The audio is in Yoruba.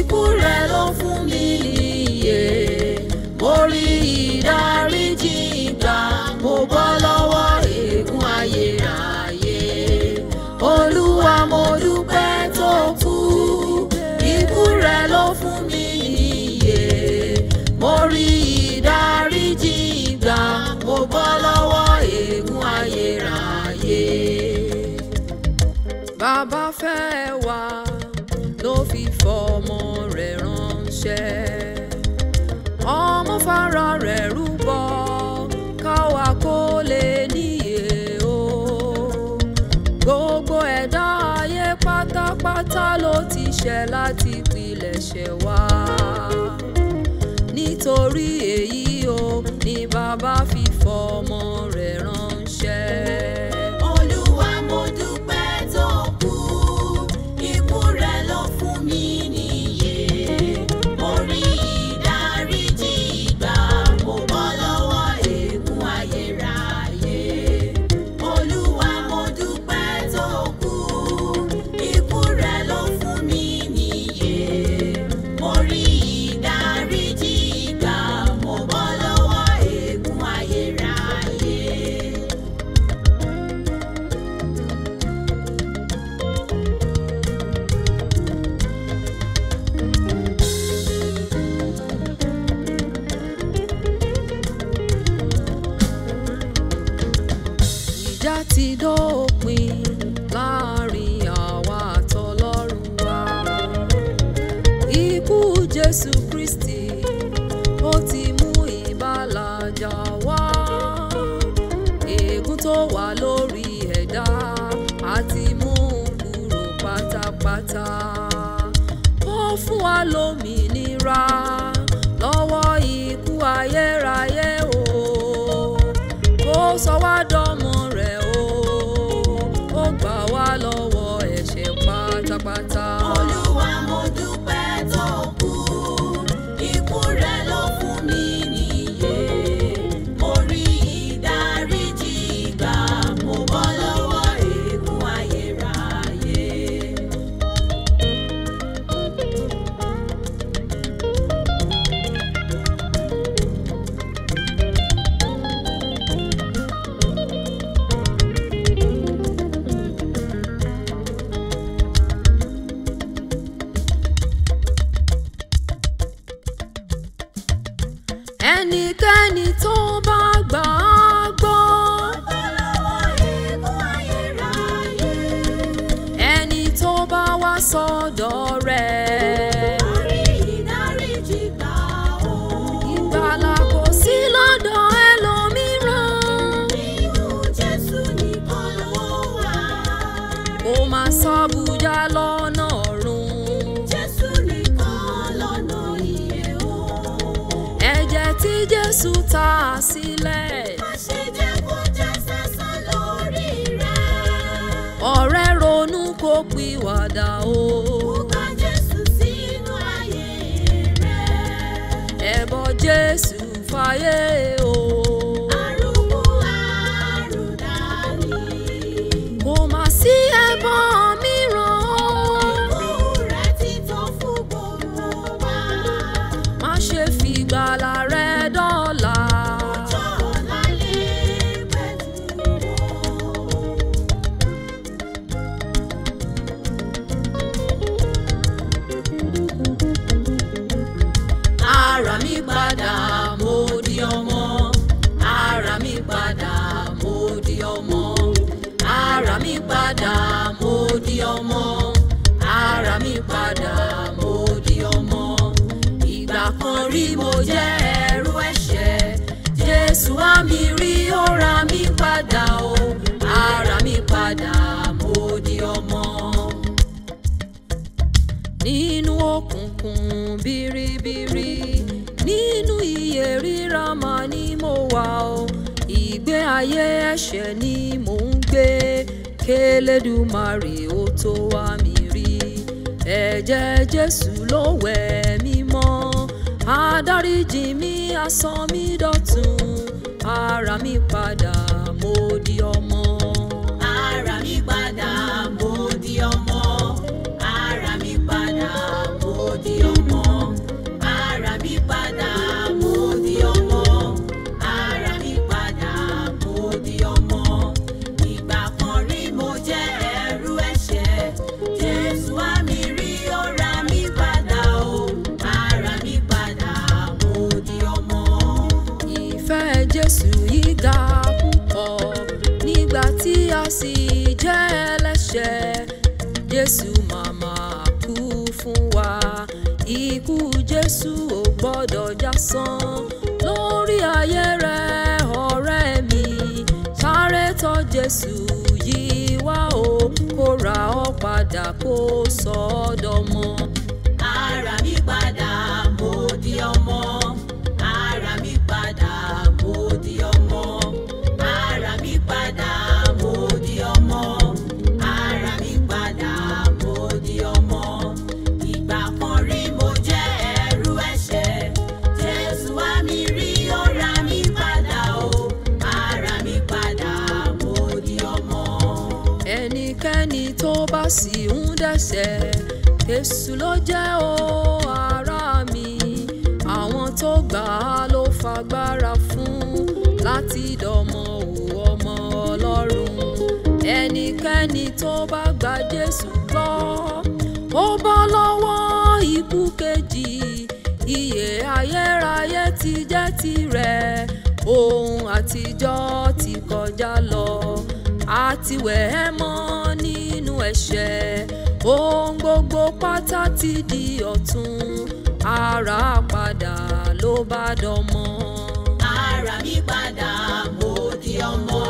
ikú rẹ̀ ló fún mi níyè. Mo rí ìdáríjì gbà, mo bọ́ lọ́wọ́ ègún ayérayé. Olúwa mo dúpẹ́ tó kú, ikú rẹ̀ ló fún mi níyè. Mo rí ìdáríjì gbà, mo bọ́ lọ́wọ́ ègún ayérayé. Bàbá fẹ́ wa ló fi fọmọ rẹ̀ ránṣẹ́. Ọmọ fara rẹ̀ rúbọ káwa kó lè níyè o. Gbogbo ẹ̀dá ayé pátápátá ló ti ṣẹ̀ láti pilẹ̀ṣẹ̀ wá. Nítorí èyí o ni bàbá fi fọmọ rẹ̀ ránṣẹ́. Olúwa mo dúpẹ́ tó kú, ikú rẹ̀ ló fún mi níyè. Mo rí ìdáríjì gbà, mo bọ́ lọ́wọ́ ègún ayérayé. Olúwa mo dúpẹ́ tó kú, ikú rẹ̀ ló fún mi níyè. Mo rí ìdáríjì gbà, mo bọ́ lọ́wọ́ ègún ayérayé. Ìjà ti dópin láàrin àwa àtọlọ́run wa. Ikú Jésù Kristi ó ti mú ìbálàjà wá. Ègún tó wà lórí ẹ̀dá àti mú kúrò pátápátá. Ó fún wa lómìnira lọ́wọ́ ikú ayérayé o. Ó sọ wá dọ́mọ rẹ̀ o. Ó gbà wá lọ́wọ́ ẹ̀ṣẹ̀ pátápátá. Olúwa mo dúpẹ́ tó kú, ikú rẹ̀ ló fún mi níyè. Mo rí ìdáríjì gbà, mo bọ́ lọ́wọ́ ègún ayérayé. Ẹnikẹ́ni tó bá gbà á gbọ́, bọ́ lọ́wọ́ ègún ayérayé. Ẹni tó bá wá sọ́dọ̀ rẹ̀, a rí ìdáríjì gbà o. Ìgbàlà kò sí lọ́dọ̀ ẹlòmíràn, nínú Jésù nìkan ló wà. Kò máa sọ́bùjá lọ́nà ọ̀run, Jésù nìkan lọ́nà ìyè o. Ẹ̀jẹ̀ tí Jésù ta sílẹ̀, má ṣe jẹ́ kó já sásán lórí rẹ̀. Ọ̀rẹ́ ronú kó pìwàdà o. Ó gba Jésù sínú ayé rẹ̀. Ẹbọ Jésù fáyé o. Arúgbó àrùdání, kò má sí ẹbọ mìíràn. Ikú rẹ̀ ti tó fún gbogbo wa. Má ṣe fìgbàlà rẹ̀ dọ́là. Ọjọ́ ọ̀la lè pẹ̀lú o. Ara mi padà, mo di ọmọ. Ara mi padà, mo di ọmọ. Ara mi padà, mo di ọmọ. Ara mi padà, mo di ọmọ. Ìgbà kan rí mo jẹ́ ẹrú ẹ̀ṣẹ̀. Jésù wá mi rí, ó ra mi padà o. Ara mi padà, mo di ọmọ. Nínú òkùnkùn biribiri, nínú iyè ríra mà ni mo wà o. Ìgbé ayé ẹ̀ṣẹ̀ ni mò ń gbé, k'Elédùmarè ó tó wá mi rí. Ẹ̀jẹ̀ Jésù ló wẹ̀ mí mọ́, adáríjì mi á sọ mí dọ̀tun. Ara mi padà, mo di ọmọ. Ara mi padà, mo di ọmọ. Ara mi padà, mo di ọmọ. wa. Ikú Jésù ò gbọ́dọ̀ jásán lórí ayé rẹ ọ̀rẹ́ mi. Sáré tọ̀ Jésù yìí wá o, kó ra ọ́ padà kó sọ ọ́ dọmọ. Ara mi padà mo di ọmọ. Ara mi padà mo di ọmọ. Ara mi padà mo di ọmọ. Ara mi padà mo di ọmọ. Ìgbà kan rí mo jẹ́ ẹrú ẹ̀ṣẹ̀. Jésù wá mi rí, ó ra mi padà o. Ara mi padà mo di ọmọ. Ẹnikẹ́ni tó bá sì ń dẹ́ṣẹ̀, Jésù ló jẹ́ o ará mi. Àwọn tó gbà á ló fagbára fún láti dọmọ ọmọ Ọlọ́run. Ẹnikẹ́ni tó bá gba Jésù gbọ́, ó bọ́ lọ́wọ́ ikú kejì. Ìyè ayérayé ti jẹ́ tirẹ̀. Ohun àtijọ́ ti kọjá lọ, a ti wẹ̀ ẹ́ mọ́ nínú ẹ̀ṣẹ̀. Ohun gbogbo pátá ti di ọ̀tun. Ara padà ló bá dọmọ. Ara mi padà mo di ọmọ.